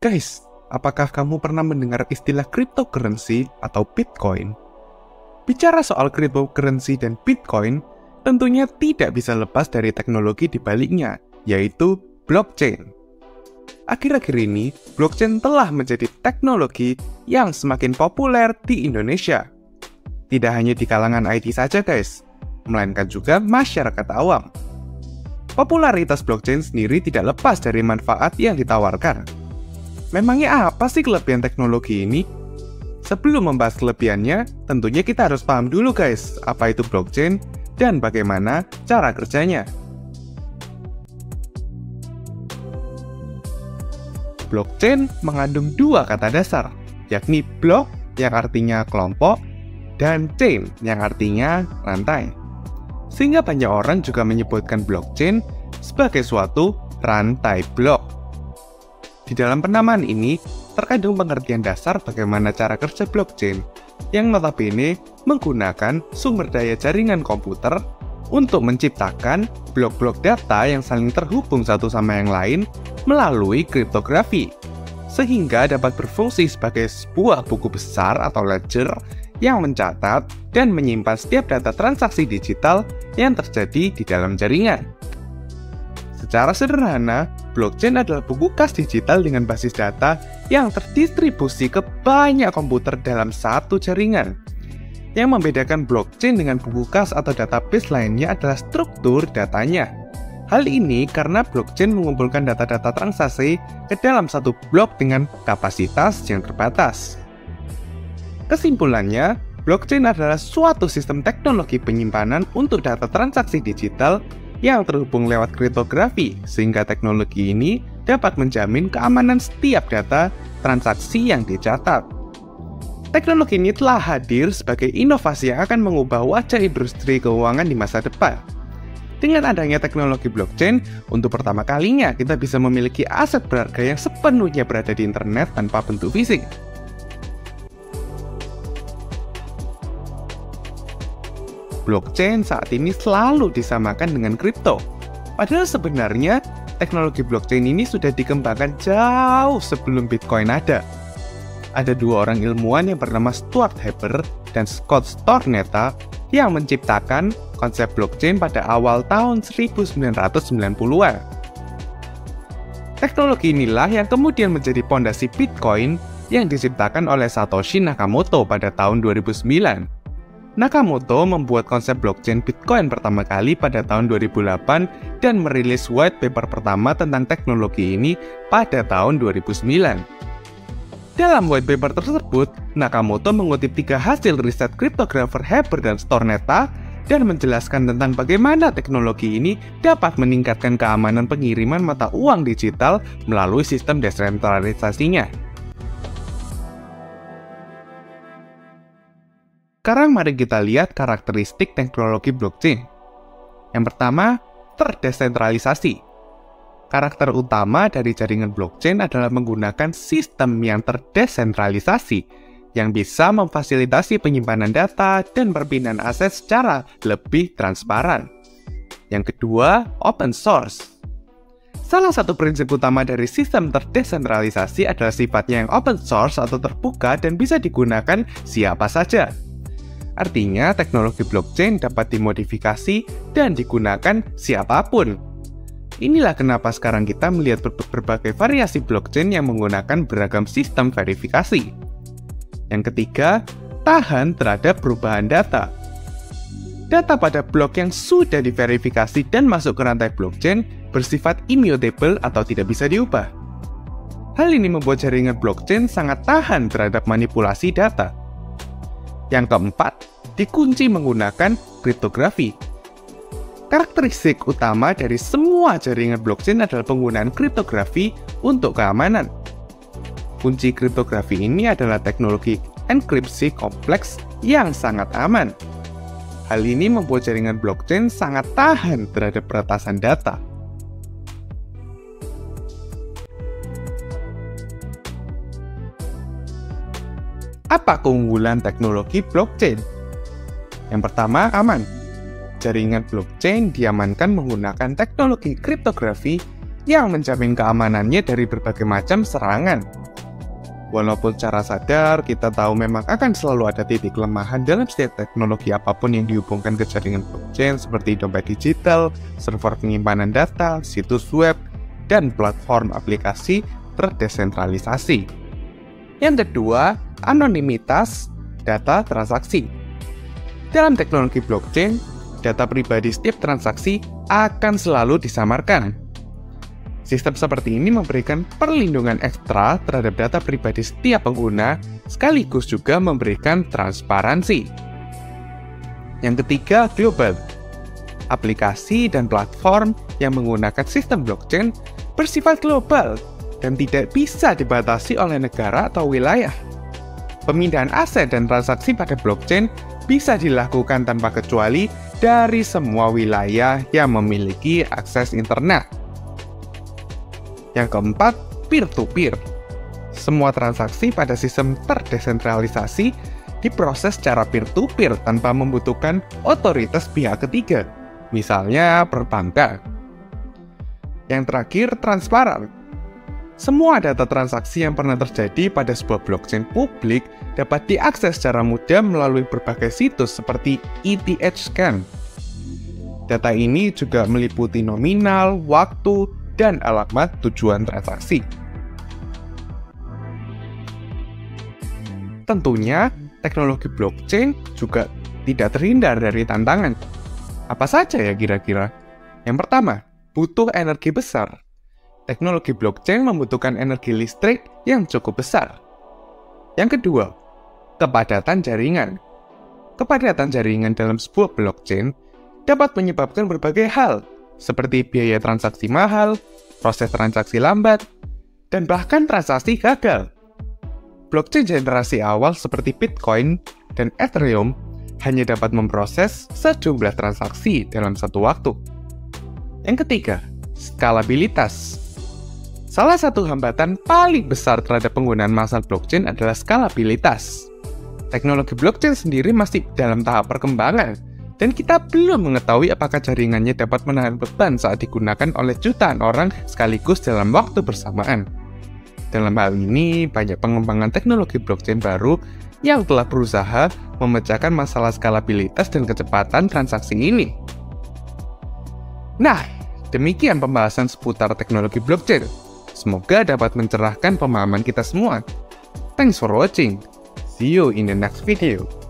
Guys, apakah kamu pernah mendengar istilah cryptocurrency atau Bitcoin? Bicara soal cryptocurrency dan Bitcoin, tentunya tidak bisa lepas dari teknologi di baliknya, yaitu blockchain. Akhir-akhir ini, blockchain telah menjadi teknologi yang semakin populer di Indonesia. Tidak hanya di kalangan IT saja guys, melainkan juga masyarakat awam. Popularitas blockchain sendiri tidak lepas dari manfaat yang ditawarkan. Memangnya apa sih kelebihan teknologi ini? Sebelum membahas kelebihannya, tentunya kita harus paham dulu guys, apa itu blockchain dan bagaimana cara kerjanya. Blockchain mengandung dua kata dasar, yakni block yang artinya kelompok dan chain yang artinya rantai. Sehingga banyak orang juga menyebutkan blockchain sebagai suatu rantai blok. Di dalam penamaan ini, terkandung pengertian dasar bagaimana cara kerja blockchain yang notabene menggunakan sumber daya jaringan komputer untuk menciptakan blok-blok data yang saling terhubung satu sama yang lain melalui kriptografi, sehingga dapat berfungsi sebagai sebuah buku besar atau ledger yang mencatat dan menyimpan setiap data transaksi digital yang terjadi di dalam jaringan. Secara sederhana, blockchain adalah buku kas digital dengan basis data yang terdistribusi ke banyak komputer dalam satu jaringan. Yang membedakan blockchain dengan buku kas atau database lainnya adalah struktur datanya. Hal ini karena blockchain mengumpulkan data-data transaksi ke dalam satu blok dengan kapasitas yang terbatas. Kesimpulannya, blockchain adalah suatu sistem teknologi penyimpanan untuk data transaksi digital yang terhubung lewat kriptografi, sehingga teknologi ini dapat menjamin keamanan setiap data transaksi yang dicatat. Teknologi ini telah hadir sebagai inovasi yang akan mengubah wajah industri keuangan di masa depan. Dengan adanya teknologi blockchain, untuk pertama kalinya kita bisa memiliki aset berharga yang sepenuhnya berada di internet tanpa bentuk fisik. Blockchain saat ini selalu disamakan dengan kripto. Padahal sebenarnya teknologi blockchain ini sudah dikembangkan jauh sebelum Bitcoin ada. Ada dua orang ilmuwan yang bernama Stuart Haber dan Scott Stornetta yang menciptakan konsep blockchain pada awal tahun 1990-an. Teknologi inilah yang kemudian menjadi pondasi Bitcoin yang diciptakan oleh Satoshi Nakamoto pada tahun 2009. Nakamoto membuat konsep blockchain Bitcoin pertama kali pada tahun 2008 dan merilis white paper pertama tentang teknologi ini pada tahun 2009. Dalam white paper tersebut, Nakamoto mengutip 3 hasil riset kriptografer Haber dan Stornetta dan menjelaskan tentang bagaimana teknologi ini dapat meningkatkan keamanan pengiriman mata uang digital melalui sistem desentralisasinya. Sekarang mari kita lihat karakteristik teknologi blockchain. Yang pertama, terdesentralisasi. Karakter utama dari jaringan blockchain adalah menggunakan sistem yang terdesentralisasi yang bisa memfasilitasi penyimpanan data dan perpindahan aset secara lebih transparan. Yang kedua, open source. Salah satu prinsip utama dari sistem terdesentralisasi adalah sifatnya yang open source atau terbuka dan bisa digunakan siapa saja. Artinya, teknologi blockchain dapat dimodifikasi dan digunakan siapapun. Inilah kenapa sekarang kita melihat berbagai variasi blockchain yang menggunakan beragam sistem verifikasi. Yang ketiga, tahan terhadap perubahan data. Data pada blok yang sudah diverifikasi dan masuk ke rantai blockchain bersifat immutable atau tidak bisa diubah. Hal ini membuat jaringan blockchain sangat tahan terhadap manipulasi data. Yang keempat, dikunci menggunakan kriptografi. Karakteristik utama dari semua jaringan blockchain adalah penggunaan kriptografi untuk keamanan. Kunci kriptografi ini adalah teknologi enkripsi kompleks yang sangat aman. Hal ini membuat jaringan blockchain sangat tahan terhadap peretasan data. Apa keunggulan teknologi blockchain? Yang pertama, aman. Jaringan blockchain diamankan menggunakan teknologi kriptografi yang menjamin keamanannya dari berbagai macam serangan. Walaupun secara sadar kita tahu memang akan selalu ada titik kelemahan dalam setiap teknologi apapun yang dihubungkan ke jaringan blockchain seperti dompet digital, server penyimpanan data, situs web, dan platform aplikasi terdesentralisasi. Yang kedua, anonimitas data transaksi. Dalam teknologi blockchain, data pribadi setiap transaksi akan selalu disamarkan. Sistem seperti ini memberikan perlindungan ekstra terhadap data pribadi setiap pengguna, sekaligus juga memberikan transparansi. Yang ketiga, global. Aplikasi dan platform yang menggunakan sistem blockchain bersifat global dan tidak bisa dibatasi oleh negara atau wilayah. Pemindahan aset dan transaksi pada blockchain bisa dilakukan tanpa kecuali dari semua wilayah yang memiliki akses internet. Yang keempat, peer-to-peer. Semua transaksi pada sistem terdesentralisasi diproses secara peer-to-peer tanpa membutuhkan otoritas pihak ketiga, misalnya perbankan. Yang terakhir, transparan. Semua data transaksi yang pernah terjadi pada sebuah blockchain publik dapat diakses secara mudah melalui berbagai situs seperti ETH-Scan. Data ini juga meliputi nominal, waktu, dan alamat tujuan transaksi. Tentunya, teknologi blockchain juga tidak terhindar dari tantangan. Apa saja ya kira-kira? Yang pertama, butuh energi besar. Teknologi blockchain membutuhkan energi listrik yang cukup besar. Yang kedua, kepadatan jaringan. Kepadatan jaringan dalam sebuah blockchain dapat menyebabkan berbagai hal, seperti biaya transaksi mahal, proses transaksi lambat, dan bahkan transaksi gagal. Blockchain generasi awal seperti Bitcoin dan Ethereum hanya dapat memproses sejumlah transaksi dalam satu waktu. Yang ketiga, skalabilitas. Salah satu hambatan paling besar terhadap penggunaan massal blockchain adalah skalabilitas. Teknologi blockchain sendiri masih dalam tahap perkembangan, dan kita belum mengetahui apakah jaringannya dapat menahan beban saat digunakan oleh jutaan orang sekaligus dalam waktu bersamaan. Dalam hal ini, banyak pengembangan teknologi blockchain baru yang telah berusaha memecahkan masalah skalabilitas dan kecepatan transaksi ini. Nah, demikian pembahasan seputar teknologi blockchain. Semoga dapat mencerahkan pemahaman kita semua. Thanks for watching. See you in the next video.